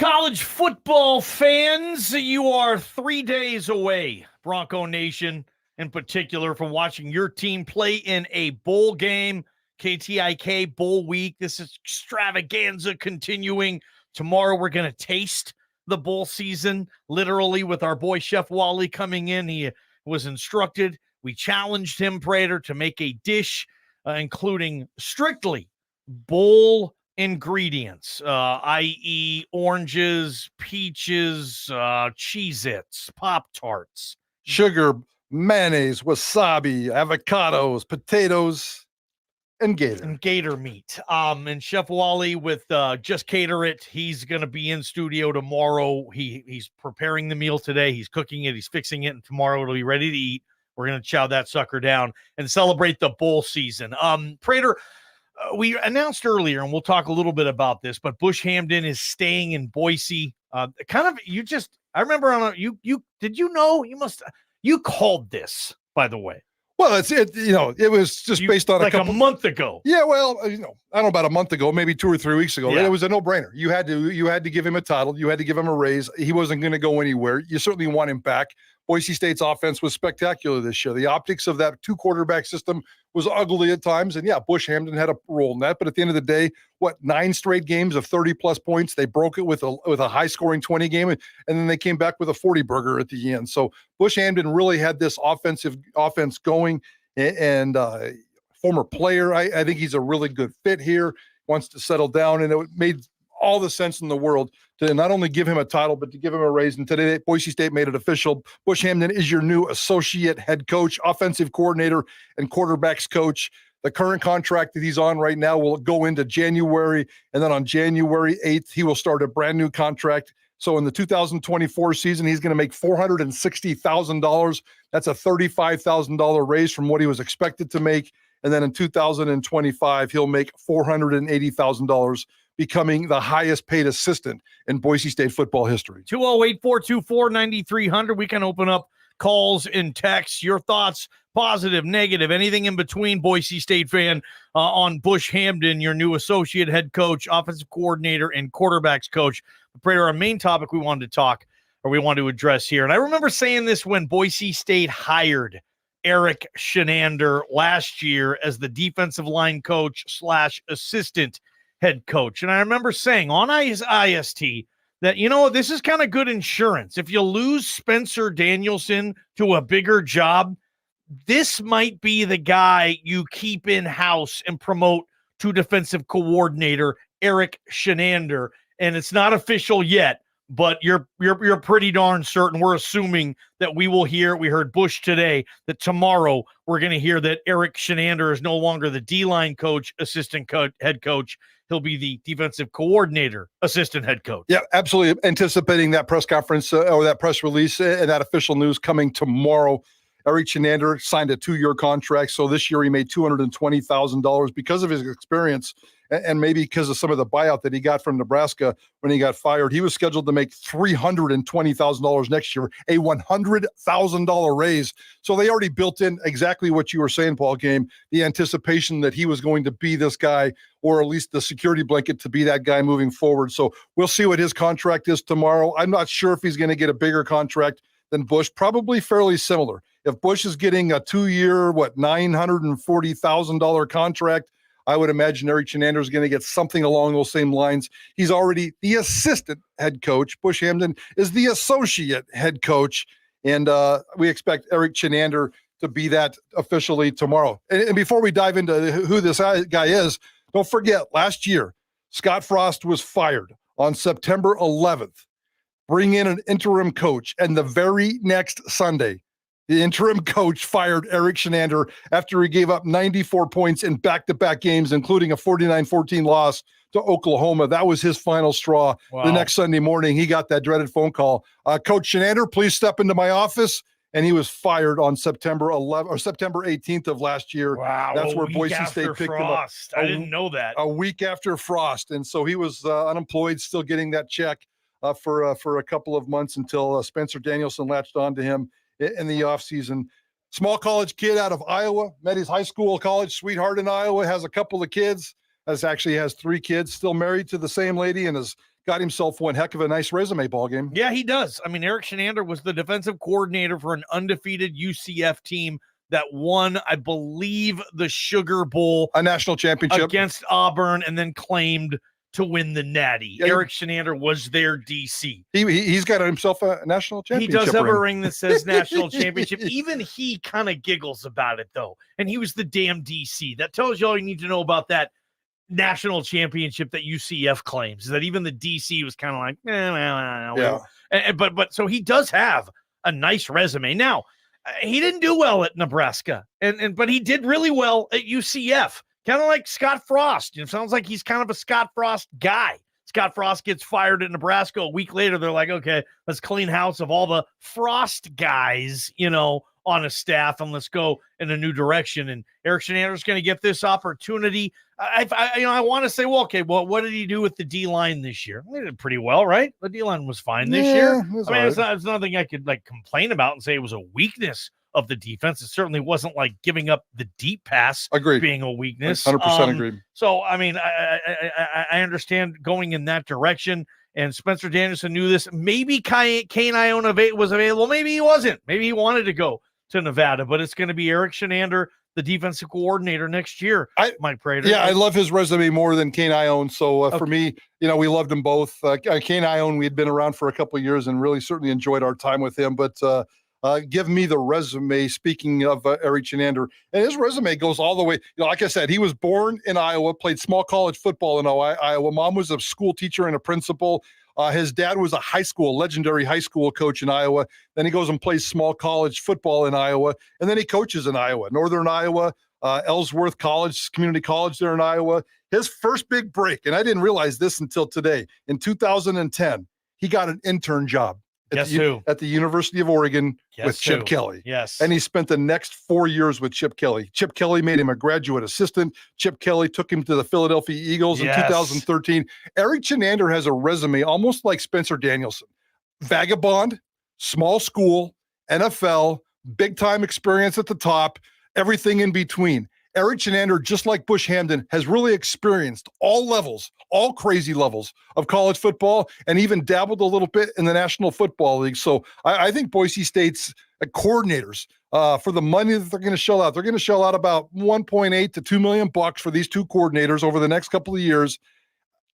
College football fans, you are 3 days away, Bronco Nation in particular, from watching your team play in a bowl game, KTIK Bowl Week. This is extravaganza continuing. Tomorrow we're going to taste the bowl season, literally, with our boy Chef Wally coming in. He was instructed. We challenged him, Prater, to make a dish, including strictly bowl ingredients, i.e. oranges, peaches, Cheez-Its, Pop-Tarts. Sugar, mayonnaise, wasabi, avocados, potatoes, and gator. And gator meat. And Chef Wally with Just Cater It. He's going to be in studio tomorrow. He's preparing the meal today. He's cooking it. He's fixing it. And tomorrow it'll be ready to eat. We're going to chow that sucker down and celebrate the bowl season. Prater, we announced earlier, and we'll talk a little bit about this, but Bush Hamdan is staying in Boise. I remember you called this, by the way. Well, it was just based on a month ago. Yeah, well, I don't know, about a month ago, maybe 2 or 3 weeks ago. Yeah. It was a no-brainer. You had to give him a title. You had to give him a raise. He wasn't going to go anywhere. You certainly want him back. Boise State's offense was spectacular this year. The optics of that 2-quarterback system was ugly at times. And yeah, Bush Hamdan had a role in that. But at the end of the day, 9 straight games of 30-plus points? They broke it with a high-scoring 20 game, and then they came back with a 40-burger at the end. So Bush Hamdan really had this offense going, and former player. I think he's a really good fit here, wants to settle down, and it made all the sense in the world to not only give him a title, but to give him a raise. And today, Boise State made it official. Bush Hamdan is your new associate head coach, offensive coordinator, and quarterbacks coach. The current contract that he's on right now will go into January, and then on January 8th, he will start a brand new contract. So in the 2024 season, he's going to make $460,000. That's a $35,000 raise from what he was expected to make. And then in 2025, he'll make $480,000, becoming the highest paid assistant in Boise State football history. 208-424-9300. We can open up calls and texts. Your thoughts, positive, negative, anything in between, Boise State fan, on Bush Hamdan, your new associate head coach, offensive coordinator, and quarterbacks coach. Prater, our main topic we wanted to address here, and I remember saying this when Boise State hired Erik Chinander last year as the defensive line coach / assistant head coach. And I remember saying on IST that, this is kind of good insurance. If you lose Spencer Danielson to a bigger job, this might be the guy you keep in-house and promote to defensive coordinator Erik Chinander. And it's not official yet, but you're pretty darn certain. We're assuming that we will hear. We heard Bush today that tomorrow we're going to hear that Erik Chinander is no longer the D-line coach, head coach. He'll be the defensive coordinator, assistant head coach. Yeah, absolutely. Anticipating that press conference or that press release and that official news coming tomorrow. Erik Chinander signed a 2-year contract. So this year he made $220,000 because of his experience and maybe because of some of the buyout that he got from Nebraska when he got fired. He was scheduled to make $320,000 next year, a $100,000 raise. So they already built in exactly what you were saying, Ballgame, the anticipation that he was going to be this guy, or at least the security blanket to be that guy moving forward. So we'll see what his contract is tomorrow. I'm not sure if he's going to get a bigger contract than Bush, probably fairly similar. If Bush is getting a 2-year, $940,000 contract, I would imagine Erik Chinander is going to get something along those same lines. He's already the assistant head coach. Bush Hamdan is the associate head coach, and we expect Erik Chinander to be that officially tomorrow. And before we dive into who this guy is, don't forget, last year, Scott Frost was fired on September 11th. Bring in an interim coach, and the very next Sunday, the interim coach fired Erik Chinander after he gave up 94 points in back-to-back games, including a 49-14 loss to Oklahoma. That was his final straw. Wow. The next Sunday morning, he got that dreaded phone call. Coach Chinander, please step into my office. And he was fired on September 18th of last year. Wow. That's where Boise State picked him up. I didn't know that. A week after Frost. And so he was unemployed, still getting that check for a couple of months until Spencer Danielson latched on to him in the offseason. Small college kid out of Iowa, met his high school college sweetheart in Iowa, has a couple of kids, has 3 kids, still married to the same lady, and has got himself one heck of a nice resume ball game. Yeah, he does. I mean, Erik Chinander was the defensive coordinator for an undefeated UCF team that won, I believe, the Sugar Bowl, a national championship against Auburn, and then claimed to win the Natty. Yeah, Erik Chinander was their DC. He's got himself a national championship. He does have ring. a ring that says national championship. Even he kind of giggles about it, though. And he was the damn DC. That tells you all you need to know about that national championship that UCF claims, is that even the DC was kind of like, yeah. But so he does have a nice resume. Now, he didn't do well at Nebraska, but he did really well at UCF. Kind of like Scott Frost. It sounds like he's kind of a Scott Frost guy. Scott Frost gets fired at Nebraska. A week later, they're like, okay, let's clean house of all the Frost guys, on a staff, and let's go in a new direction. And Erik Chinander is going to get this opportunity. I want to say, well, okay, well, what did he do with the D-line this year? He did pretty well, right? The D-line was fine this year. It's nothing I could complain about and say it was a weakness of the defense. It certainly wasn't like giving up the deep pass being a weakness. 100% agreed. So, I mean, I understand going in that direction. And Spencer Danielson knew this. Maybe Kane Iona was available. Maybe he wasn't. Maybe he wanted to go to Nevada, but it's going to be Erik Chinander, the defensive coordinator next year. Mike Prater. Yeah, I love his resume more than Kane Ione. So for me, we loved them both. Kane Ione, we had been around for a couple of years and really certainly enjoyed our time with him. But give me the resume. Speaking of Erik Chinander, and his resume goes all the way. Like I said, he was born in Iowa, played small college football in Iowa. Mom was a school teacher and a principal. His dad was a legendary high school coach in Iowa. Then he goes and plays small college football in Iowa. And then he coaches in Iowa, Northern Iowa, Ellsworth College, community college there in Iowa. His first big break, and I didn't realize this until today, in 2010, he got an intern job at the University of Oregon with Chip Kelly. Yes. And he spent the next 4 years with Chip Kelly. Chip Kelly made him a graduate assistant. Chip Kelly took him to the Philadelphia Eagles in 2013. Erik Chinander has a resume almost like Spencer Danielson. Vagabond, small school, NFL, big time experience at the top, everything in between. Erik Chinander, just like Bush Hamdan, has really experienced all levels, all crazy levels of college football, and even dabbled a little bit in the National Football League. So I think Boise State's coordinators, for the money that they're going to shell out, they're going to shell out about $1.8 to $2 million for these two coordinators over the next couple of years.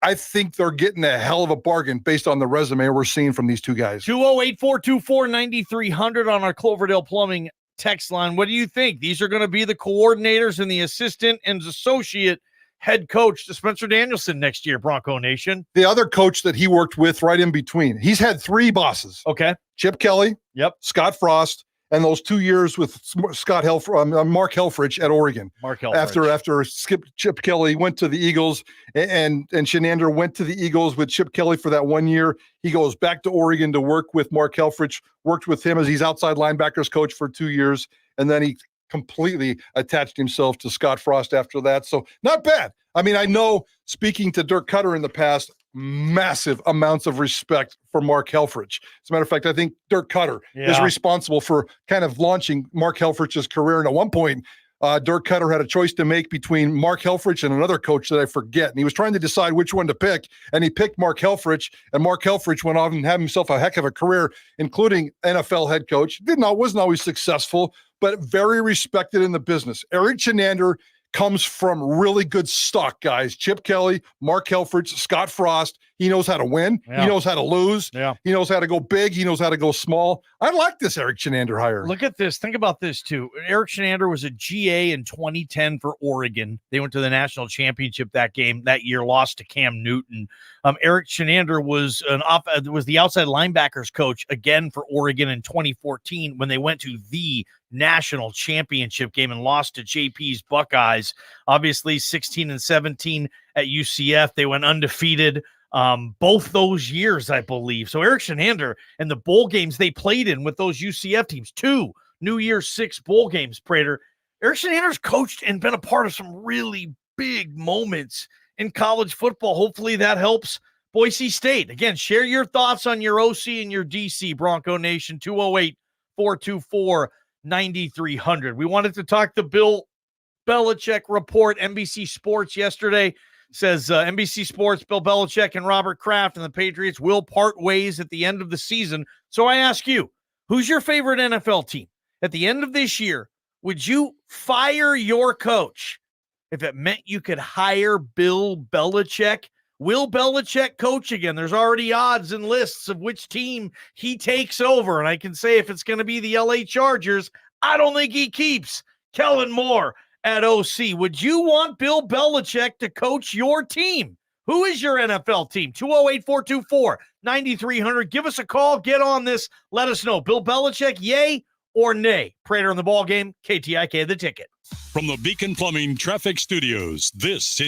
I think they're getting a hell of a bargain based on the resume we're seeing from these two guys. 208-424-9300 on our Cloverdale Plumbing text line. What do you think? These are going to be the coordinators and the assistant and associate head coach to Spencer Danielson next year, Bronco Nation. The other coach that he worked with right in between. He's had three bosses. Okay. Chip Kelly. Yep. Scott Frost. And those 2 years with Mark Helfrich at Oregon. Mark Helfrich. After Chip Kelly went to the Eagles, and Chinander went to the Eagles with Chip Kelly for that 1 year. He goes back to Oregon to work with Mark Helfrich, worked with him as he's outside linebackers coach for 2 years, and then he completely attached himself to Scott Frost after that. So not bad. I mean, I know, speaking to Dirk Cutter in the past, massive amounts of respect for Mark Helfrich. As a matter of fact, I think Dirk Cutter is responsible for kind of launching Mark Helfrich's career. And at one point, Dirk Cutter had a choice to make between Mark Helfrich and another coach that I forget. And he was trying to decide which one to pick. And he picked Mark Helfrich. And Mark Helfrich went on and had himself a heck of a career, including NFL head coach. Wasn't always successful, but very respected in the business. Erik Chinander comes from really good stock, guys. Chip Kelly, Mark Helfrich, Scott Frost. He knows how to win. Yeah. He knows how to lose. Yeah. He knows how to go big. He knows how to go small. I like this Erik Chinander hire. Look at this. Think about this, too. Erik Chinander was a GA in 2010 for Oregon. They went to the national championship that year, lost to Cam Newton. Erik Chinander was the outside linebackers coach again for Oregon in 2014 when they went to the national championship game and lost to JP's Buckeyes. Obviously 16 and 17 at UCF. They went undefeated both those years, I believe. So Erik Chinander and the bowl games they played in with those UCF teams, 2 New Year's 6 bowl games, Prater. Erik Chinander's coached and been a part of some really big moments in college football. Hopefully that helps Boise State. Again, share your thoughts on your OC and your DC, Bronco Nation. 208-424-9300. We wanted to talk the Bill Belichick report, NBC Sports yesterday. says NBC Sports, Bill Belichick and Robert Kraft and the Patriots will part ways at the end of the season. So I ask you, who's your favorite NFL team? At the end of this year, would you fire your coach if it meant you could hire Bill Belichick? Will Belichick coach again? There's already odds and lists of which team he takes over. And I can say if it's going to be the LA Chargers, I don't think he keeps Kellen Moore at OC. Would you want Bill Belichick to coach your team? Who is your NFL team? 208-424-9300. Give us a call. Get on this. Let us know. Bill Belichick, yay or nay? Prater in the ball game. KTIK, the ticket. From the Beacon Plumbing Traffic Studios, this is